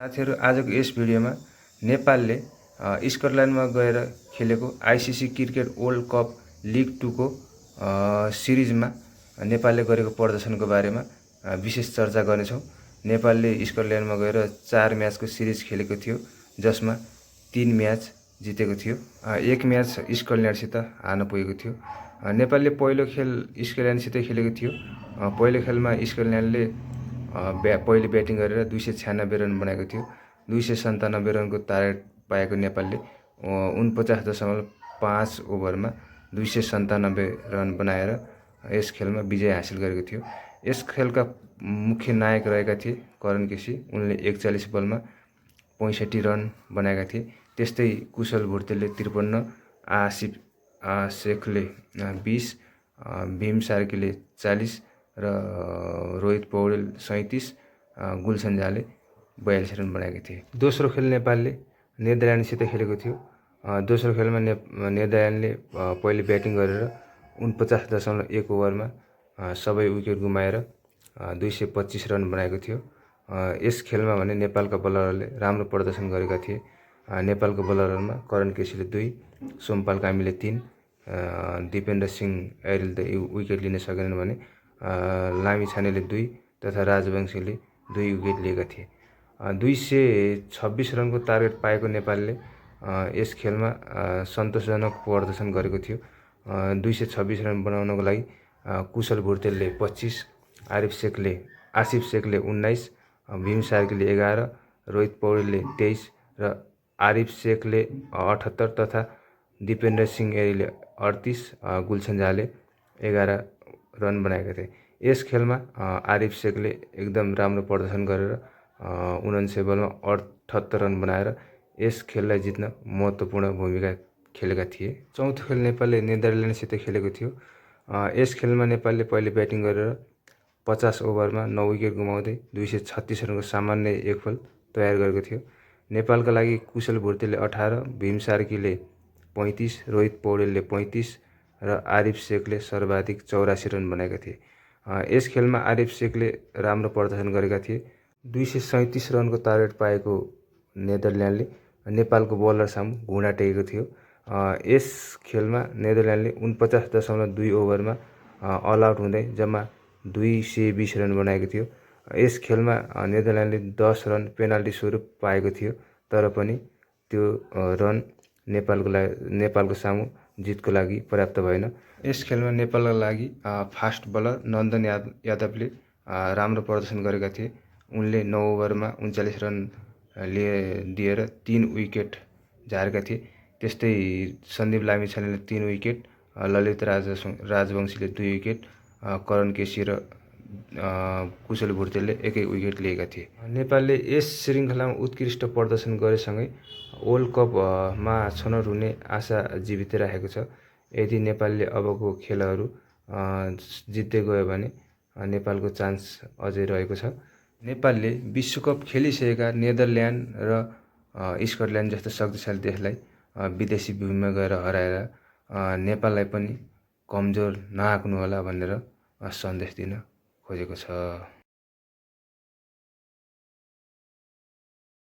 साथीहरु आजको यस भिडियोमा नेपालले स्कटल्यान्डमा गएर खेलेको ICC cricket world cup league 2 को सिरिजमा नेपालले गरेको प्रदर्शनको बारेमा विशेष चर्चा गर्नेछौं। नेपालले स्कटल्यान्डमा गएर 4 म्याचको सिरिज खेलेको थियो, जसमा 3 म्याच जितेको थियो। एक म्याच स्कटल्यान्डसित हार्न पुगेको थियो। नेपालले पहिलो खेल स्कटल्यान्डसित खेलेको थियो। पहिलो खेलमा स्कटल्यान्डले पहिले ब्याटिङ गरेर 296 रन बनाएको थियो। 297 रनको टार्गेट पाएको नेपालले 49.5 ओभरमा 297 रन बनाएर यस खेलमा विजय हासिल गरेको थियो। यस खेलका मुख्य नायक रहेका थिए करण केसी। उनले 41 बलमा 65 रन बनाएका थिए। त्यस्तै कुशल भुर्तेलले 53, आसिफ शेखले 20, भीम सार्कीले 40 र रोहित पौडेल 37, गुलसन झाले 42 रन बनाएका थिए। दोस्रो खेल नेपालले नेदरल्यान्डसित खेलेको थियो। दोस्रो खेलमा नेदरल्यान्डले पहिले ब्याटिङ गरेर 49.1 ओभरमा सबै विकेट गुमाएर 225 रन बनाएको थियो। यस खेलमा भने नेपालका बलरहरूले राम्रो प्रदर्शन गरेका थिए। नेपालको बलरहरूमा करण केसीले 2, सोमपाल कामीले 3, दिपेन्द्र सिंह ऐरेल त विकेट लिन सकेनन् भने लामिछानेले 2 तथा राजवंशीले 2 विकेट लिएका थिए। 226 रनको टार्गेट पाएको नेपालले यस खेलमा सन्तोषजनक प्रदर्शन गरेको थियो। 226 रन बनाउनको लागि कुशल भुर्तेलले 25, आसिफ शेखले 19, भीम सार्कीले 11, रोहित पौडेलले 23 र आरिफ शेखले 78 तथा दिपेन्द्र सिंह ऐरेलले 38, गुलसन झाले 11 रन बनाएका थिए। यस खेलमा आरिफ शेखले एकदम राम्रो प्रदर्शन गरेर 49 बलमा 78 रन बनाएर यस खेललाई जित्न महत्त्वपूर्ण भूमिका खेलेका थिए। चौथो खेल नेपालले नेदरल्यान्डसित खेलेको थियो। यस खेलमा नेपालले पहिले ब्याटिङ गरेर 50 ओभरमा 9 विकेट गुमाउँदै 236 रनको सामान्य एकफल तयार गरेको थियो। नेपालका लागि कुशल भुर्तेलले 18, भीम सार्कीले 35, रोहित पौडेलले 35 र आरिफ शेखले सर्वाधिक 84 रन बनाएका थिए। यस खेलमा आरिफ शेखले राम्रो प्रदर्शन गरेका थिए। 237 रनको टार्गेट पाएको नेदरल्यान्डले नेपालको बलर सामु घुँडा टेकेको थियो। यस खेलमा नेदरल्यान्डले 49.2 ओभरमा अल आउट हुँदै जम्मा 220 रन बनाएको थियो। यस खेलमा नेदरल्यान्डले 10 रन पेनाल्टी स्वरूप पाएको थियो, तर पनि त्यो रन नेपालको सामु जितको लागि पर्याप्त भएन। यस खेलमा नेपालका लागि फास्ट बलर नन्दन यादवले राम्रो प्रदर्शन गरेका थिए। उनले 9 ओभरमा 39 रन दिएर 3 विकेट झारेका थिए। त्यस्तै सन्दीप लामिछानेले 3 विकेट, ललित राजवंशीले 2 विकेट, करण केसी र कुशल भुर्तेलले 1 विकेट लिएका थिए। नेपालले यस श्रृङ्खलामा उत्कृष्ट प्रदर्शन गरेसँगै वर्ल्ड कपमा छनौट हुने आशा जीवित राखेको छ। यदि नेपालले अबको खेलहरू जित्दै गयो भने नेपालको चान्स अझै रहेको छ। नेपालले विश्वकप खेलिसकेका नेदरल्यान्ड र स्कटल्यान्ड जस्तो शक्तिशाली देशलाई विदेशी भूमिमा गएर हराएर नेपाललाई पनि कमजोर नआक्नु होला भनेर सन्देश दिन खोजेको छ।